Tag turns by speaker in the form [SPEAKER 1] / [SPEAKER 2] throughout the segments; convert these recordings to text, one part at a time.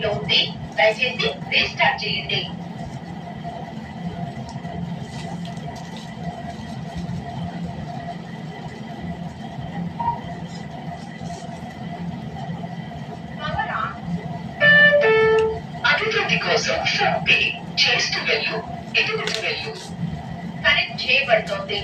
[SPEAKER 1] లో ఉంది. దయచేసి రీస్టార్ట్ చేయండి. అభివృద్ధి కోసం ఫోన్ పే చేస్తూ వెళ్ళు, ఎదుగుతూ వెళ్ళు. కనెక్ట్ చేయబడుతోంది.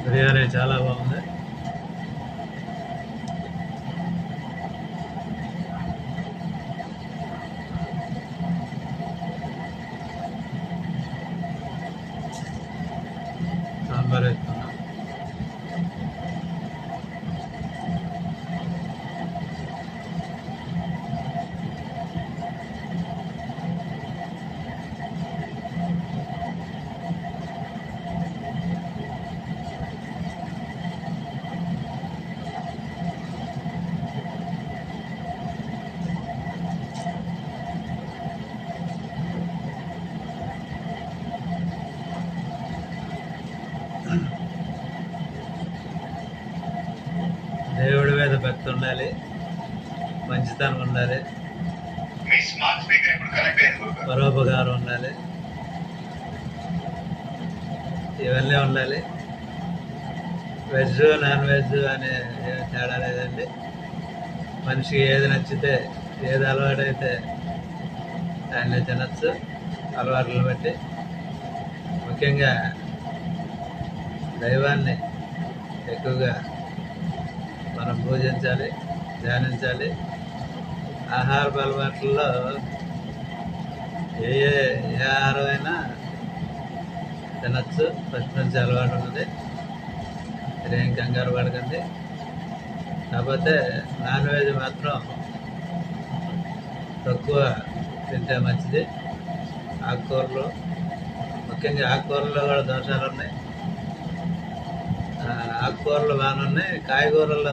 [SPEAKER 2] బిర్యానీ చాలా బాగుంది. సాంబార్ వేసుకున్నాం. దేవుడి మీద భక్తి ఉండాలి, మంచితనం ఉండాలి, పరోపకారం ఉండాలి, ఇవన్నీ ఉండాలి. వెజ్ నాన్ వెజ్ అనే ఏమి తేడా లేదండి. మనిషికి ఏది నచ్చితే, ఏది అలవాటైతే దాన్ని తినచ్చు, అలవాట్లను బట్టి. ముఖ్యంగా దైవాన్ని ఎక్కువగా మనం పూజించాలి, ధ్యానించాలి. ఆహారపు అలవాట్లలో ఏ ఆహారమైనా తినచ్చు, ఫస్ట్ నుంచి అలవాటు ఉన్నది. మీరేం కంగారు పడకండి. కాకపోతే నాన్ వెజ్ మాత్రం తక్కువ తింటే మంచిది. ఆకుకూరలు, ముఖ్యంగా ఆకుకూరల్లో కూడా దోషాలు ఉన్నాయి. ఆకుకూరలు బాగానే ఉన్నాయి, కాయగూరల్లో